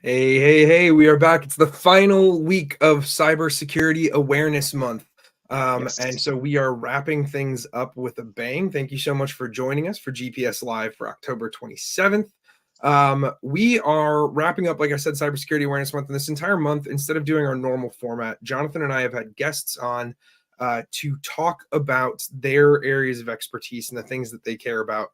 Hey, we are back. It's the final week of Cybersecurity Awareness Month. And so we are wrapping things up with a bang. Thank you so much for joining us for GPS Live for October 27th. We are wrapping up, like I said, Cybersecurity Awareness Month. And this entire month, instead of doing our normal format, Jonathan and I have had guests on to talk about their areas of expertise and the things that they care about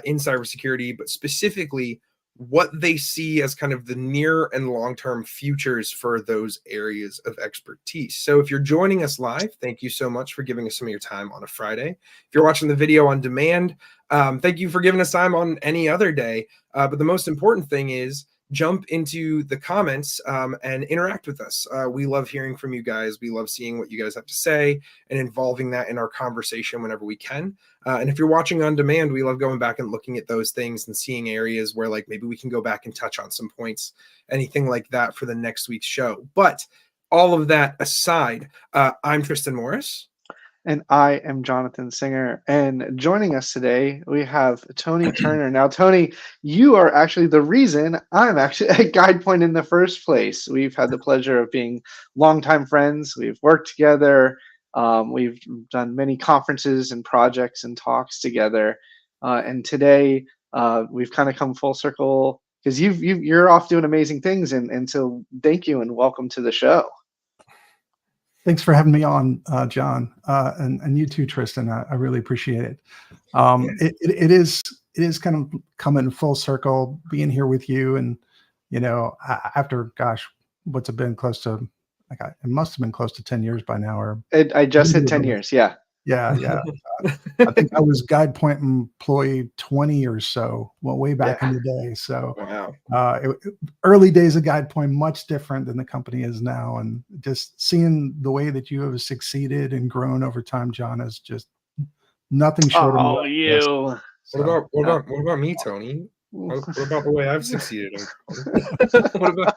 in cybersecurity, but specifically what they see as kind of the near and long-term futures for those areas of expertise. So if you're joining us live, thank you so much for giving us some of your time on a Friday. If you're watching the video on demand, thank you for giving us time on any other day. But the most important thing is jump into the comments and interact with us. We love hearing from you guys. We love seeing what you guys have to say and involving that in our conversation whenever we can. And if you're watching on demand, we love going back and looking at those things and seeing areas where like maybe we can go back and touch on some points, anything like that for the next week's show. But all of that aside, I'm Tristan Morris. And I am Jonathan Singer. And joining us today, we have Tony Turner. Now, Tony, you are actually the reason I'm actually at GuidePoint in the first place. We've had the pleasure of being longtime friends. We've worked together. We've done many conferences and projects and talks together. And today, we've kind of come full circle because you're off doing amazing things. And so thank you and welcome to the show. Thanks for having me on, John, and you too, Tristan. I really appreciate it. It is kind of coming full circle, being here with you, and after what's it been close to? It must have been close to 10 years by now, or I just hit 10 years. Yeah. I think I was GuidePoint employee 20 or so, way back in the day. So early days of GuidePoint, much different than the company is now. And just seeing the way that you have succeeded and grown over time, John, is just nothing short of you. So, what about me, Tony? What about the way I've succeeded? What about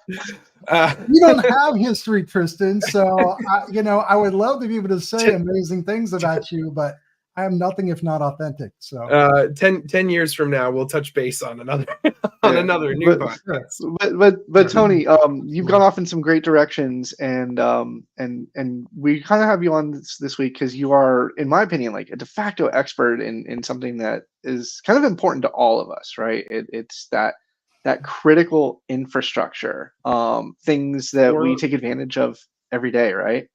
you don't have history, Tristan, so I would love to be able to say amazing things about you, but I am nothing if not authentic. So 10 years from now we'll touch base on another another new podcast. But Tony, you've gone off in some great directions, and we kind of have you on this week because you are, in my opinion, like a de facto expert in something that is kind of important to all of us, right? It's that critical infrastructure, things that we take advantage of every day, right?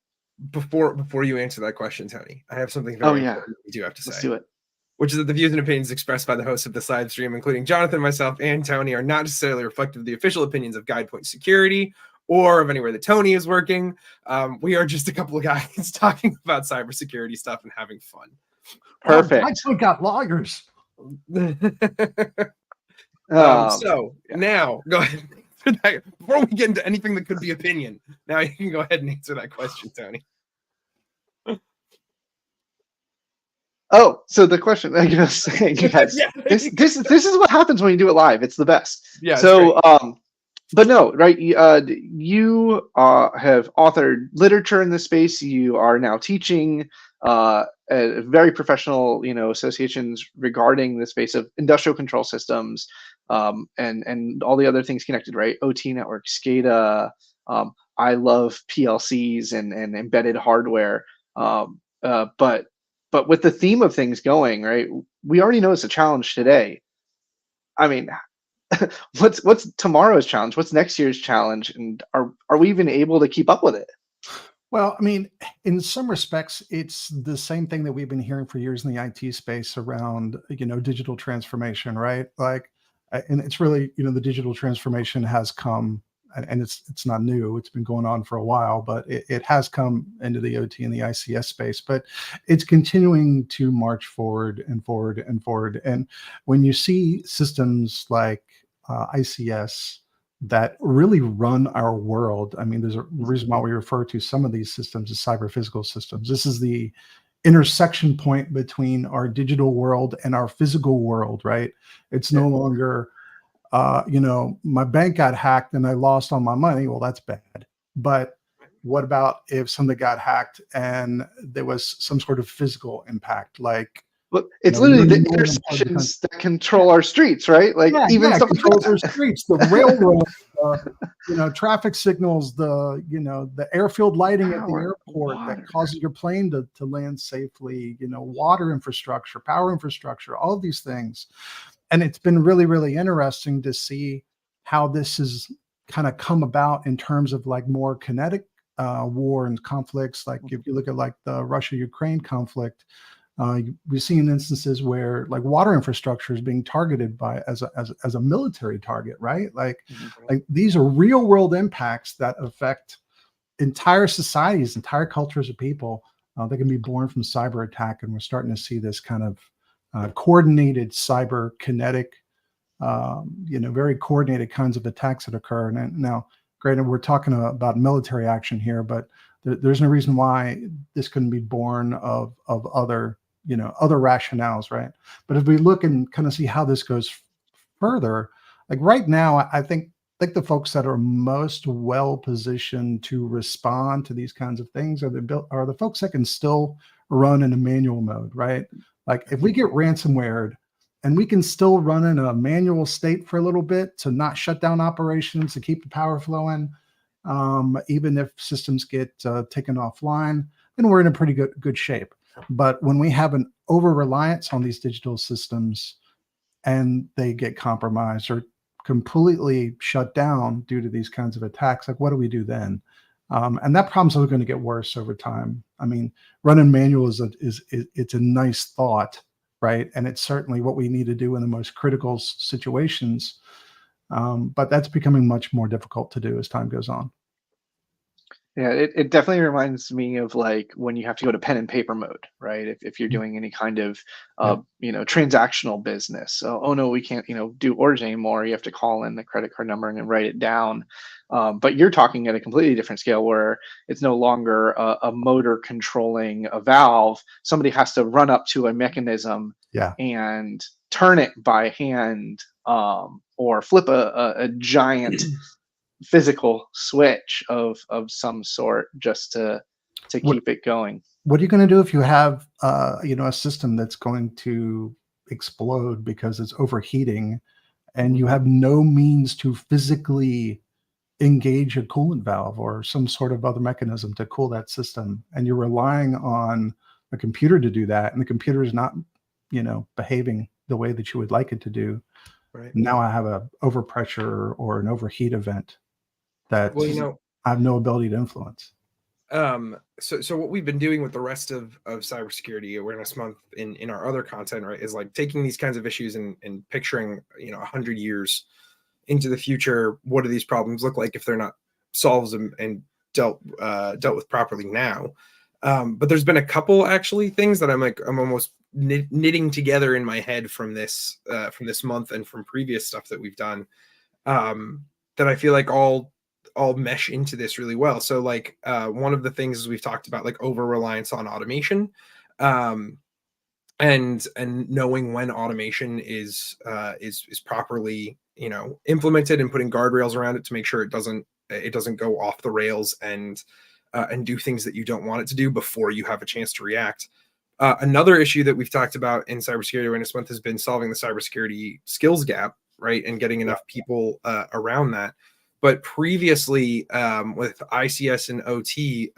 Before you answer that question, Tony, I have something very important we do have to say. Let's do it. Which is that the views and opinions expressed by the hosts of this live stream, including Jonathan, myself, and Tony, are not necessarily reflective of the official opinions of GuidePoint Security or of anywhere that Tony is working. We are just a couple of guys talking about cybersecurity stuff and having fun. Perfect. I still got lawyers. Now go ahead. Before we get into anything that could be opinion, now you can go ahead and answer that question, Tony. Oh, so the question I was saying, guys, this is what happens when you do it live. It's the best. Yeah. So, but no, right? You have authored literature in this space. You are now teaching very professional, associations regarding the space of industrial control systems, and all the other things connected, right? OT networks, SCADA. I love PLCs and embedded hardware. But with the theme of things going, right, we already know it's a challenge today. I mean, what's tomorrow's challenge? What's next year's challenge? And are we even able to keep up with it? Well, I mean, in some respects, it's the same thing that we've been hearing for years in the IT space around, digital transformation, right? Like, and it's really, the digital transformation has come, and it's not new. It's been going on for a while, but it has come into the OT and the ICS space, but it's continuing to march forward and forward and forward. And when you see systems like ICS that really run our world, I mean, there's a reason why we refer to some of these systems as cyber physical systems. This is the intersection point between our digital world and our physical world, right? It's no longer my bank got hacked and I lost all my money. Well, that's bad. But what about if something got hacked and there was some sort of physical impact? Like, it's literally the intersections that control our streets, right? Like, even stuff controls our streets, the railroad, traffic signals, the airfield lighting at the Power, airport that water. causes your plane to land safely, water infrastructure, power infrastructure, all of these things. And it's been really, really interesting to see how this has kind of come about in terms of like more kinetic war and conflicts. Like if you look at like the Russia-Ukraine conflict, we've seen instances where like water infrastructure is being targeted by as a military target, right? Like these are real world impacts that affect entire societies, entire cultures of people. That can be born from cyber attack, and we're starting to see this kind of coordinated cyber kinetic, very coordinated kinds of attacks that occur. And now, granted, we're talking about military action here, but there's no reason why this couldn't be born of other rationales, right? But if we look and kind of see how this goes further, like right now, I think the folks that are most well positioned to respond to these kinds of things are the folks that can still run in a manual mode, right? Like if we get ransomwared and we can still run in a manual state for a little bit to not shut down operations, to keep the power flowing, even if systems get taken offline, then we're in a pretty good shape. But when we have an over-reliance on these digital systems and they get compromised or completely shut down due to these kinds of attacks, like what do we do then? And that problem's only going to get worse over time. I mean, running manual is it's a nice thought, right? And it's certainly what we need to do in the most critical situations. But that's becoming much more difficult to do as time goes on. Yeah, it definitely reminds me of like when you have to go to pen and paper mode, right? If you're doing any kind of transactional business. So, oh no, we can't, do orders anymore. You have to call in the credit card number and then write it down. But you're talking at a completely different scale where it's no longer a motor controlling a valve. Somebody has to run up to a mechanism and turn it by hand, or flip a giant physical switch of some sort just to keep it going. What are you going to do if you have a system that's going to explode because it's overheating and you have no means to physically engage a coolant valve or some sort of other mechanism to cool that system, and you're relying on a computer to do that, and the computer is not behaving the way that you would like it to do? Right now I have a overpressure or an overheat event that I have no ability to influence. So what we've been doing with the rest of Cybersecurity Awareness Month in our other content, right, is like taking these kinds of issues and picturing 100 years into the future. What do these problems look like if they're not solved and dealt with properly now? But there's been a couple actually things that I'm almost knitting together in my head from this month and from previous stuff that we've done, that I feel like all mesh into this really well. So like one of the things is we've talked about like over reliance on automation, and knowing when automation is properly implemented and putting guardrails around it to make sure it doesn't go off the rails and do things that you don't want it to do before you have a chance to react. Another issue that we've talked about in Cybersecurity Awareness Month has been solving the cybersecurity skills gap, right, and getting enough people around that. But previously, with ICS and OT,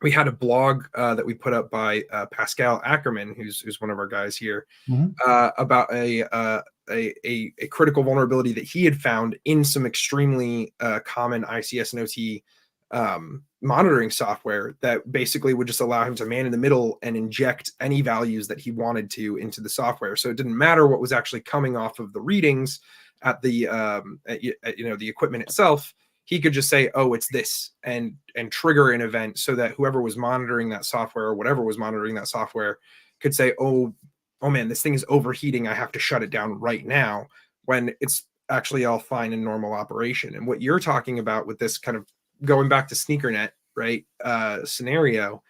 we had a blog that we put up by Pascal Ackerman, who's one of our guys here, about a critical vulnerability that he had found in some extremely common ICS and OT monitoring software that basically would just allow him to man in the middle and inject any values that he wanted to into the software. So it didn't matter what was actually coming off of the readings at the the equipment itself. He could just say, oh, it's this, and trigger an event so that whoever was monitoring that software or whatever was monitoring that software could say, oh man, this thing is overheating, I have to shut it down right now, when it's actually all fine in normal operation. And what you're talking about with this kind of going back to SneakerNet, right, scenario,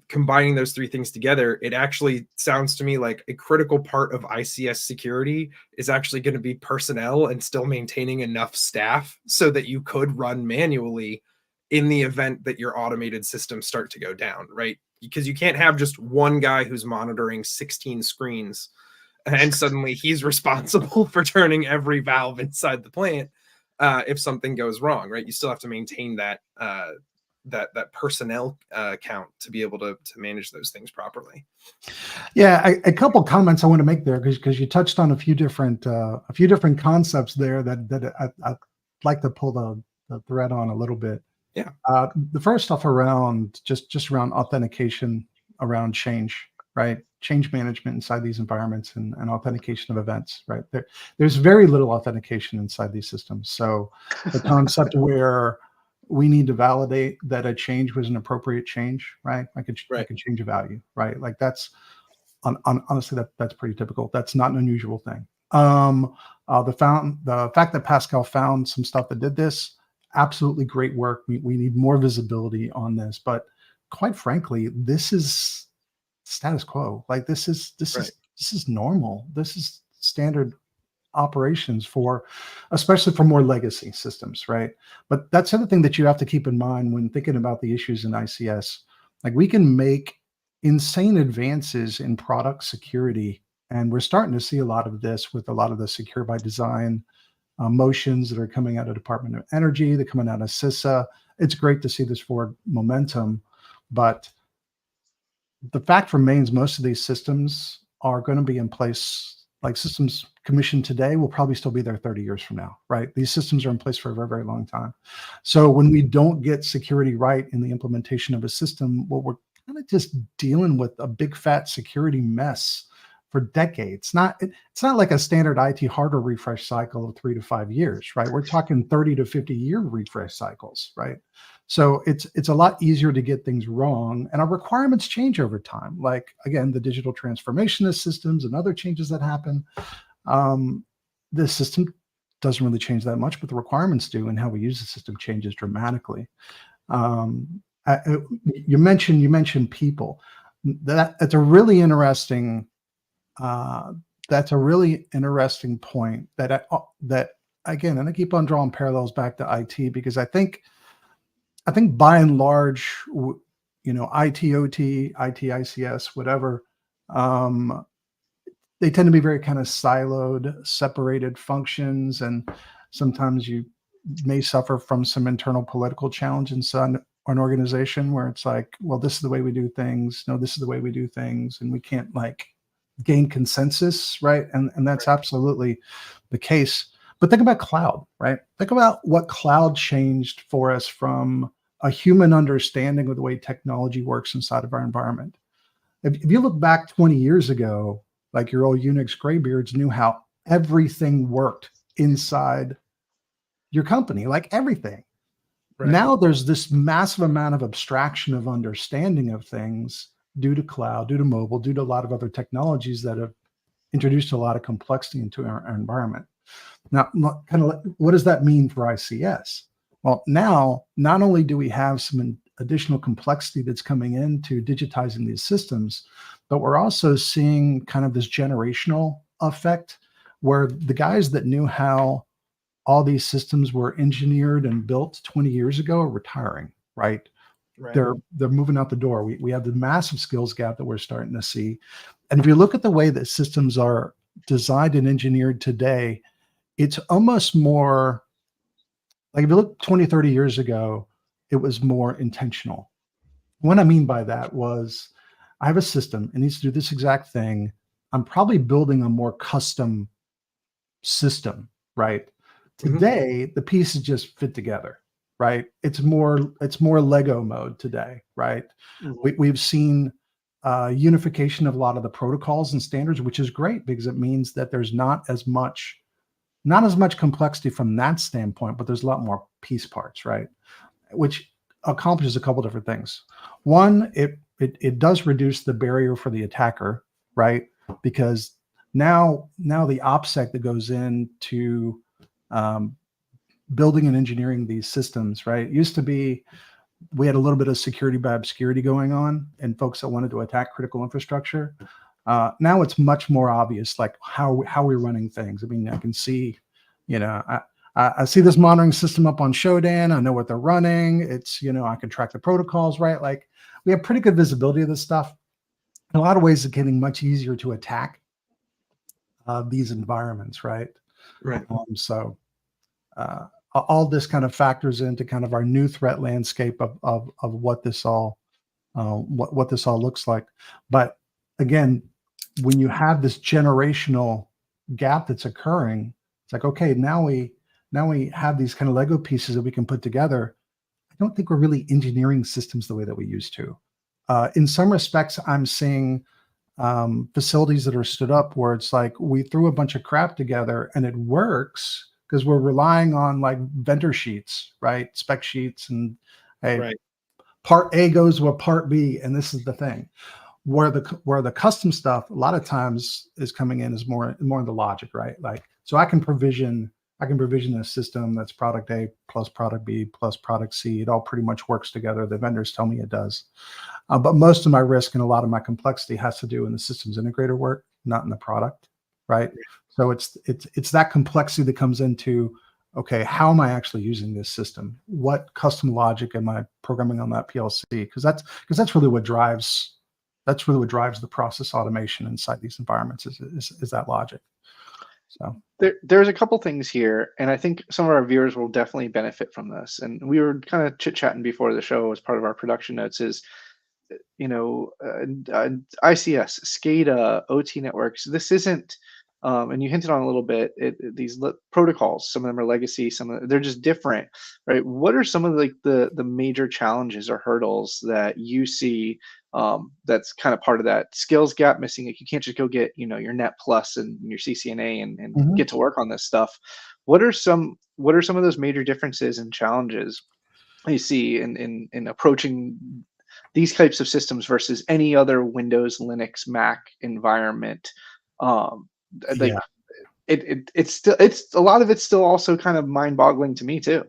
combining those three things together, it actually sounds to me like a critical part of ICS security is actually going to be personnel and still maintaining enough staff so that you could run manually in the event that your automated systems start to go down, right? Because you can't have just one guy who's monitoring 16 screens and suddenly he's responsible for turning every valve inside the plant. if something goes wrong, right? You still have to maintain that that personnel count to be able to manage those things properly. Yeah, a couple comments I want to make there because you touched on a few different concepts there that I'd like to pull the thread on a little bit. Yeah. The first stuff around just around authentication, around change, right? Change management inside these environments and authentication of events, right? There's very little authentication inside these systems. So the concept where we need to validate that a change was an appropriate change, right? I could change a value, right? Like that's honestly that's pretty typical. That's not an unusual thing. The fact that Pascal found some stuff that did this, absolutely great work. We need more visibility on this, but quite frankly, this is status quo. Like this is normal. This is standard operations especially for more legacy systems, right? But that's the other thing that you have to keep in mind when thinking about the issues in ICS. Like we can make insane advances in product security, and we're starting to see a lot of this with a lot of the secure by design motions that are coming out of Department of Energy, they're coming out of CISA. It's great to see this forward momentum, but the fact remains most of these systems are going to be in place. Like systems commissioned today will probably still be there 30 years from now, right? These systems are in place for a very, very long time. So when we don't get security right in the implementation of a system, well, we're kind of just dealing with a big fat security mess for decades. It's not like a standard IT hardware refresh cycle of 3 to 5 years, right? We're talking 30 to 50-year refresh cycles, right? So it's a lot easier to get things wrong, and our requirements change over time. Like again, the digital transformation of systems and other changes that happen. The system doesn't really change that much, but the requirements do, and how we use the system changes dramatically. You mentioned people. That's a really interesting. That's a really interesting point. That again, and I keep on drawing parallels back to IT because I think by and large, IT, OT, IT, ICS, whatever, they tend to be very kind of siloed, separated functions, and sometimes you may suffer from some internal political challenge inside an organization where it's like, well, this is the way we do things. No, this is the way we do things, and we can't like gain consensus, right? And that's absolutely the case. But think about cloud, right? Think about what cloud changed for us from a human understanding of the way technology works inside of our environment. If you look back 20 years ago, like your old Unix graybeards knew how everything worked inside your company, like everything. Right. Now there's this massive amount of abstraction of understanding of things due to cloud, due to mobile, due to a lot of other technologies that have introduced a lot of complexity into our environment. Now, what does that mean for ICS? Well, now, not only do we have some additional complexity that's coming into digitizing these systems, but we're also seeing kind of this generational effect where the guys that knew how all these systems were engineered and built 20 years ago are retiring, right? They're moving out the door. We have the massive skills gap that we're starting to see. And if you look at the way that systems are designed and engineered today, it's almost more like if you look 20, 30 years ago, it was more intentional. What I mean by that was I have a system, it needs to do this exact thing. I'm probably building a more custom system, right? Today, the pieces just fit together, right? It's more Lego mode today, right? We've seen unification of a lot of the protocols and standards, which is great because it means that there's not as much complexity from that standpoint, but there's a lot more piece parts, right? Which accomplishes a couple different things. One, it does reduce the barrier for the attacker, right? Because now the OPSEC that goes into building and engineering these systems, right? It used to be we had a little bit of security by obscurity going on and folks that wanted to attack critical infrastructure. Now it's much more obvious, like how we're running things. I mean, I can see, I see this monitoring system up on Shodan. I know what they're running. It's, I can track the protocols, right? Like we have pretty good visibility of this stuff. In a lot of ways, it's getting much easier to attack these environments, right? Right. all this kind of factors into kind of our new threat landscape of what this all what this all looks like. But again, when you have this generational gap that's occurring, it's like, okay, now we have these kind of Lego pieces that we can put together. I don't think we're really engineering systems the way that we used to. In some respects, I'm seeing facilities that are stood up where it's like we threw a bunch of crap together and it works because we're relying on like vendor sheets, right? Spec sheets, and hey, Right. part A goes with part B, and this is the thing. Where the custom stuff a lot of times is coming in is more the logic, right? Like, so I can provision a system that's product A plus product B plus product C. It all pretty much works together. The vendors tell me it does. But most of my risk and a lot of my complexity has to do in the systems integrator work, not in the product, right? So it's that complexity that comes into, okay, how am I actually using this system? What custom logic am I programming on that PLC? Because that's really what drives the process automation inside these environments is that logic. So there's a couple things here, and I think some of our viewers will definitely benefit from this. And we were kind of chit-chatting before the show as part of our production notes is, ICS, SCADA, OT networks. This isn't, and you hinted on a little bit, these protocols, some of them are legacy, they're just different, right? What are some of like the major challenges or hurdles that you see that's kind of part of that skills gap missing? Like, you can't just go get, your Net Plus and your CCNA and get to work on this stuff. What are some of those major differences and challenges you see in approaching these types of systems versus any other Windows, Linux, Mac environment? Like, yeah. It's a lot of it's still also kind of mind-boggling to me too.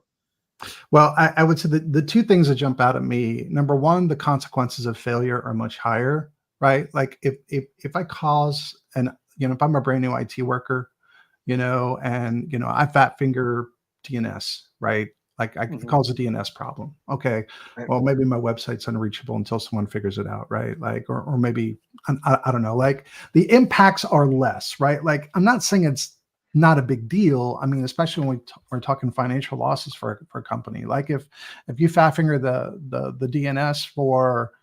Well, I would say the two things that jump out at me, number one, the consequences of failure are much higher, right? Like if I cause if I'm a brand new IT worker, and I fat finger DNS, right? Like I can cause a DNS problem. Okay, well, maybe my website's unreachable until someone figures it out, right? Like, or maybe I don't know. Like, the impacts are less, right? Like, I'm not saying it's not a big deal. I mean, especially when we're talking financial losses for a company. Like, if you fat finger the DNS for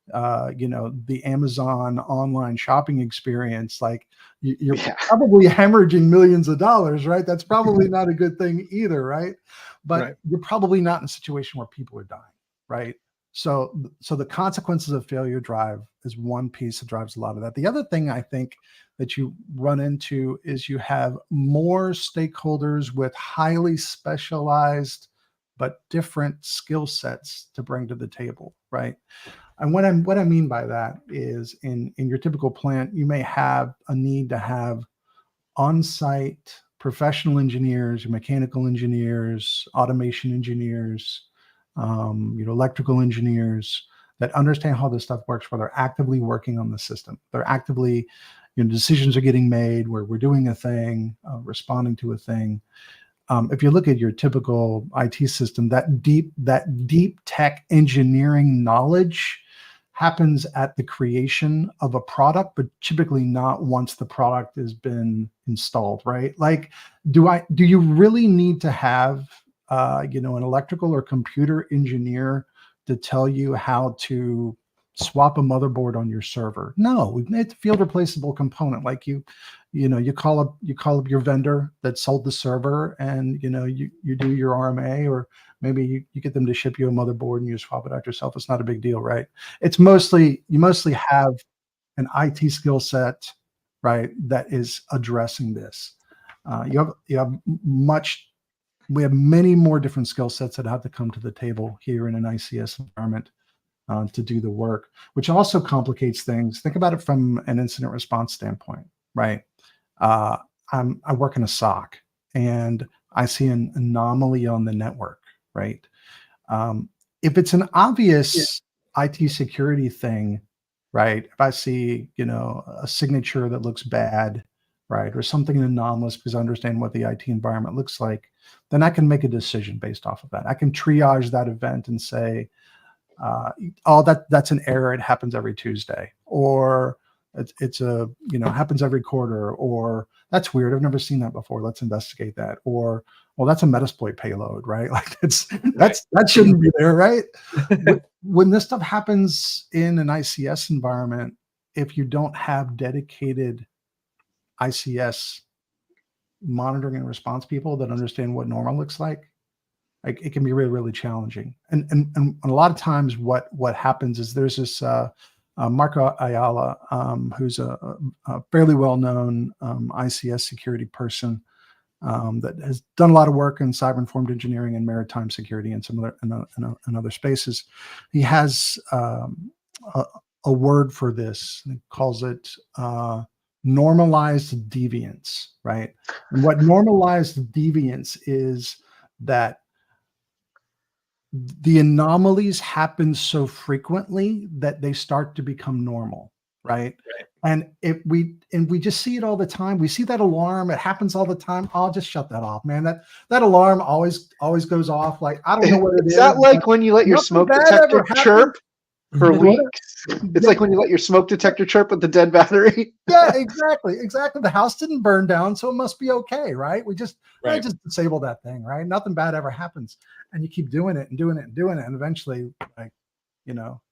the Amazon online shopping experience, like you're probably hemorrhaging millions of dollars, right? That's probably not a good thing either, right? But you're probably not in a situation where people are dying, right? So the consequences of failure is one piece that drives a lot of that. The other thing I think that you run into is you have more stakeholders with highly specialized but different skill sets to bring to the table, right? And what I mean by that is in your typical plant, you may have a need to have on-site professional engineers, mechanical engineers, automation engineers, electrical engineers that understand how this stuff works, where they're actively working on the system. They're actively, decisions are getting made where we're doing a thing, responding to a thing. If you look at your typical IT system, that deep tech engineering knowledge happens at the creation of a product, but typically not once the product has been installed, right? Like, do you really need to have an electrical or computer engineer to tell you how to swap a motherboard on your server? No, it's a field replaceable component. Like, you call up your vendor that sold the server, and you do your RMA, or maybe you get them to ship you a motherboard and you swap it out yourself. It's not a big deal, right? You mostly have an IT skill set, right, that is addressing this. We have many more different skill sets that have to come to the table here in an ICS environment to do the work, which also complicates things. Think about it from an incident response standpoint, right? I work in a SOC, and I see an anomaly on the network, right? If it's an obvious IT security thing, right? If I see, a signature that looks bad, right, or something anomalous because I understand what the IT environment looks like, then I can make a decision based off of that. I can triage that event and say, that's an error. It happens every Tuesday, or it's happens every quarter, or that's weird. I've never seen that before. Let's investigate that. Or well, that's a Metasploit payload, right? Like that shouldn't be there, right? When this stuff happens in an ICS environment, if you don't have dedicated ICS monitoring and response people that understand what normal looks like it can be really, really challenging. And a lot of times what happens is there's this Marco Ayala, who's a fairly well-known ICS security person that has done a lot of work in cyber-informed engineering and maritime security and some other in other spaces. He has a word for this. He calls it normalized deviance, right? And what normalized deviance is that the anomalies happen so frequently that they start to become normal, right? And we just see it all the time. We see that alarm. It happens all the time. I'll just shut that off, man. That alarm always goes off. Like, I don't know what it is. Is that like when you let your smoke detector chirp for weeks? It's like when you let your smoke detector chirp with the dead battery. Yeah, exactly. The house didn't burn down, so it must be okay, right? I just disable that thing, right? Nothing bad ever happens. And you keep doing it and doing it and doing it. And eventually,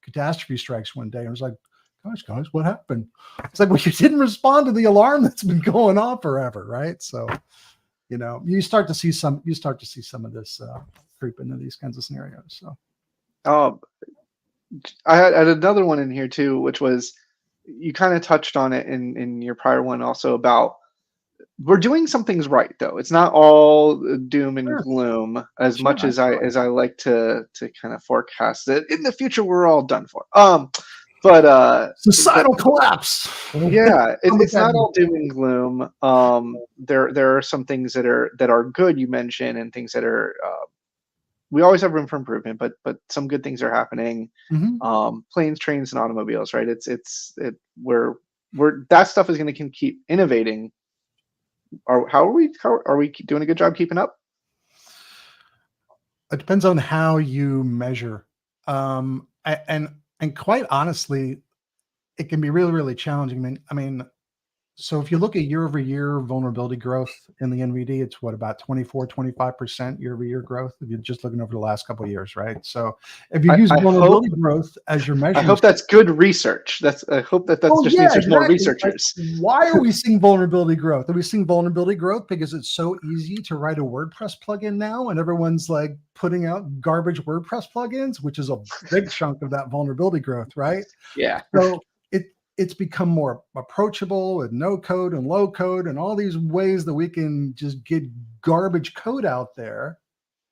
catastrophe strikes one day. And it was like, gosh, guys, what happened? It's like, well, you didn't respond to the alarm that's been going on forever, right? So, you start to see some of this creep into these kinds of scenarios. So, I had another one in here too, which was, you kind of touched on it in your prior one also, about we're doing some things right though. It's not all doom and gloom as much as I like to kind of forecast it. In the future, we're all done for. But societal collapse. Yeah, it's not all doom and gloom. There are some things that are good, you mentioned, and things that are we always have room for improvement, but some good things are happening. Planes, trains, and automobiles, right? We're that stuff is going to keep innovating. How are we doing a good job keeping up? It depends on how you measure, and quite honestly, it can be really, really challenging. I mean, so if you look at year-over-year vulnerability growth in the NVD, it's about 24-25% year-over-year growth if you're just looking over the last couple of years, right? So if you use vulnerability growth as your measure, I hope that's good research. I hope that means there's more researchers. Like, why are we seeing vulnerability growth? Are we seeing vulnerability growth because it's so easy to write a WordPress plugin now, and everyone's like putting out garbage WordPress plugins, which is a big chunk of that vulnerability growth, right? Yeah. So it's become more approachable with no code and low code and all these ways that we can just get garbage code out there.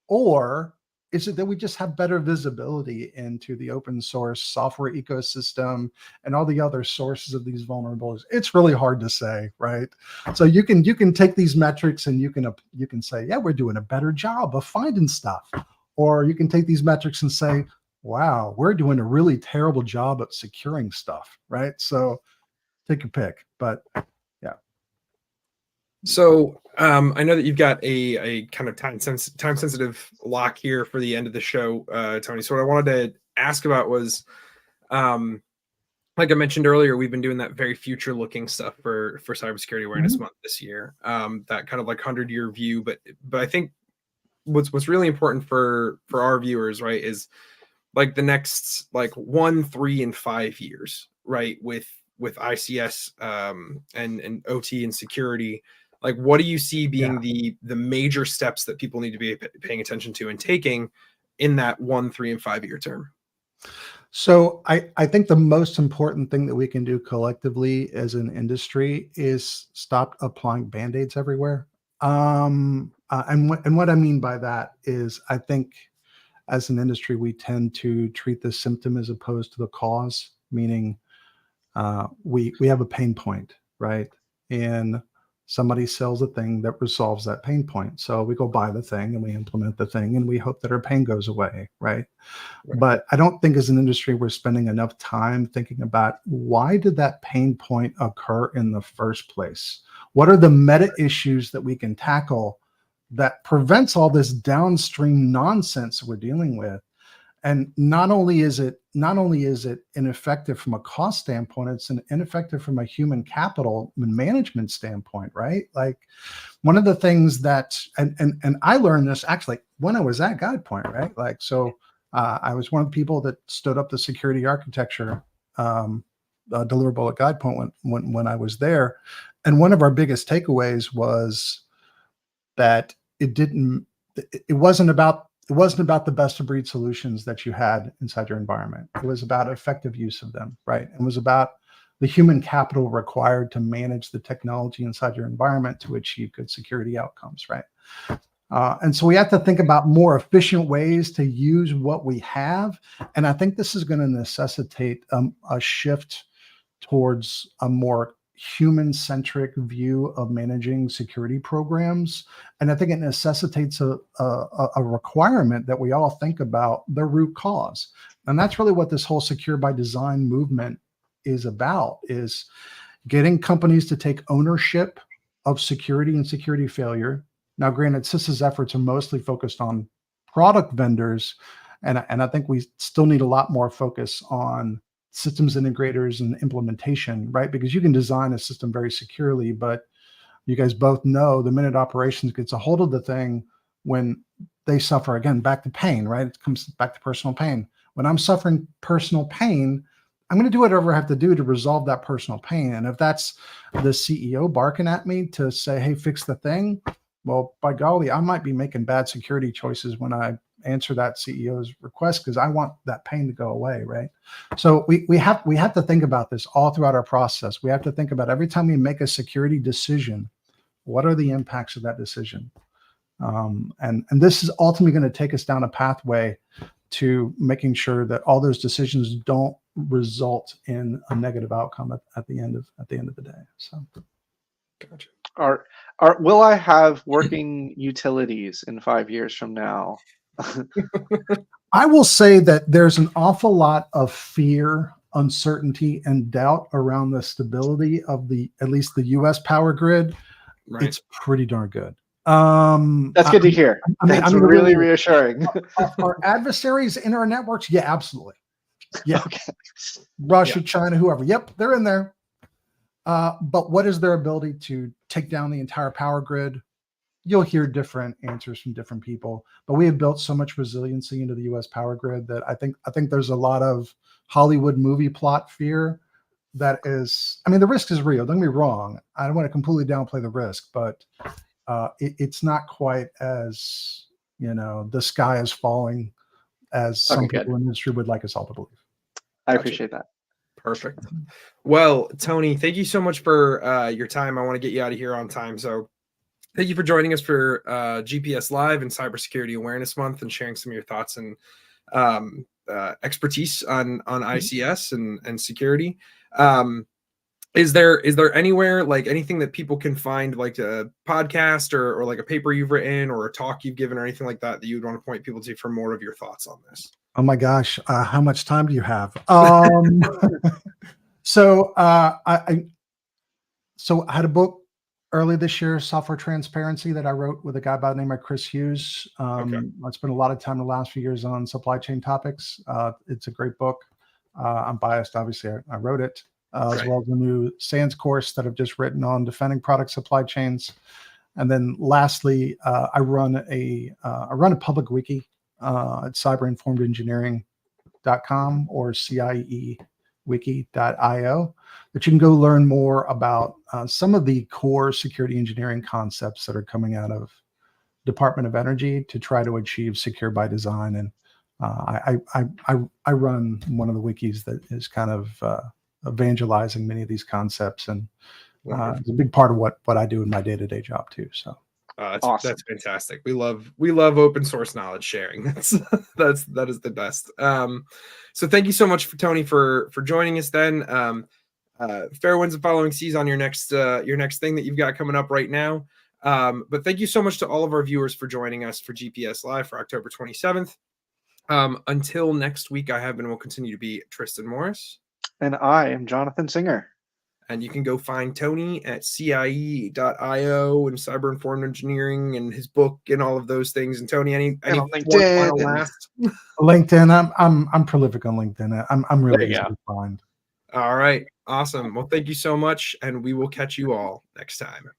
Or is it that we just have better visibility into the open source software ecosystem and all the other sources of these vulnerabilities? It's really hard to say, right? So you can take these metrics and you can say, yeah, we're doing a better job of finding stuff. Or you can take these metrics and say, wow, we're doing a really terrible job at securing stuff, right? So take your pick, but yeah. So I know that you've got a kind of time sensitive lock here for the end of the show, Tony. So what I wanted to ask about was, like I mentioned earlier, we've been doing that very future looking stuff for Cybersecurity Awareness Month this year. That kind of like 100-year view, but I think what's really important for our viewers, right, is like the next like 1, 3, and 5 years, right? With ICS and OT and security, like what do you see being the major steps that people need to be paying attention to and taking in that 1, 3, and 5 year term? So I think the most important thing that we can do collectively as an industry is stop applying band-aids everywhere. And what I mean by that is, I think as an industry, we tend to treat the symptom as opposed to the cause, meaning we have a pain point, right? And somebody sells a thing that resolves that pain point. So we go buy the thing and we implement the thing and we hope that our pain goes away, right? But I don't think as an industry we're spending enough time thinking about, why did that pain point occur in the first place? What are the meta issues that we can tackle that prevents all this downstream nonsense we're dealing with? And not only is it ineffective from a cost standpoint, it's ineffective from a human capital and management standpoint, right? Like one of the things that, and I learned this actually when I was at GuidePoint, right? Like, so I was one of the people that stood up the security architecture deliverable at GuidePoint when I was there. And one of our biggest takeaways was that it wasn't about the best of breed solutions that you had inside your environment. It was about effective use of them, right? It was about the human capital required to manage the technology inside your environment to achieve good security outcomes, right? And so we have to think about more efficient ways to use what we have. And I think this is going to necessitate a shift towards a more human-centric view of managing security programs. And I think it necessitates a requirement that we all think about the root cause. And that's really what this whole secure by design movement is about, is getting companies to take ownership of security and security failure. Now, granted, CISA's efforts are mostly focused on product vendors. And I think we still need a lot more focus on systems integrators and implementation, right? Because you can design a system very securely, but you guys both know the minute operations gets a hold of the thing, when they suffer, again, back to pain, right? It comes back to personal pain. When I'm suffering personal pain, I'm going to do whatever I have to do to resolve that personal pain. And if that's the CEO barking at me to say, hey, fix the thing, well, by golly, I might be making bad security choices when I answer that CEO's request, because I want that pain to go away, right? So we have to think about this all throughout our process. We have to think about every time we make a security decision, what are the impacts of that decision? And this is ultimately going to take us down a pathway to making sure that all those decisions don't result in a negative outcome at the end of the day. So, gotcha. Will I have working utilities in 5 years from now? I will say that there's an awful lot of fear, uncertainty, and doubt around the stability of at least the U.S. power grid. Right. It's pretty darn good. That's good to hear. That's really reassuring. Our adversaries in our networks? Yeah, absolutely. Yeah. Okay. Russia, China, whoever. Yep, they're in there. But what is their ability to take down the entire power grid? You'll hear different answers from different people, but we have built so much resiliency into the U.S. power grid that I think there's a lot of Hollywood movie plot fear that is, I mean, the risk is real. Don't get me wrong. I don't want to completely downplay the risk, but it's not quite as, the sky is falling as some people in the industry would like us all to believe. I appreciate that. Perfect. Well, Tony, thank you so much for your time. I want to get you out of here on time. So thank you for joining us for GPS Live and Cybersecurity Awareness Month and sharing some of your thoughts and expertise on ICS and security. Is there anywhere, like anything that people can find, like a podcast or like a paper you've written or a talk you've given or anything like that you'd want to point people to for more of your thoughts on this? Oh my gosh. How much time do you have? So I had a book early this year, Software Transparency, that I wrote with a guy by the name of Chris Hughes. I spent a lot of time the last few years on supply chain topics. It's a great book. I'm biased, obviously. I wrote it, as well as the new SANS course that I've just written on defending product supply chains. And then lastly, I run a public wiki at cyberinformedengineering.com or CIEwiki.io, that you can go learn more about some of the core security engineering concepts that are coming out of Department of Energy to try to achieve secure by design. And I run one of the wikis that is kind of evangelizing many of these concepts, and it's a big part of what I do in my day-to-day job too. So. Awesome. That's fantastic. We love open source knowledge sharing. That is the best. So thank you so much for Tony for joining us. Then fair winds and following seas on your next thing that you've got coming up right now. But thank you so much to all of our viewers for joining us for GPS Live for October 27th. Until next week, I have and will continue to be Tristan Morris, and I am Jonathan Singer. And you can go find Tony at CIE.io and Cyber Informed Engineering and his book and all of those things. And Tony, any And on one LinkedIn final and- last? LinkedIn. I'm prolific on LinkedIn. I'm really There you easy go. to find. All right. Awesome. Well, thank you so much. And we will catch you all next time.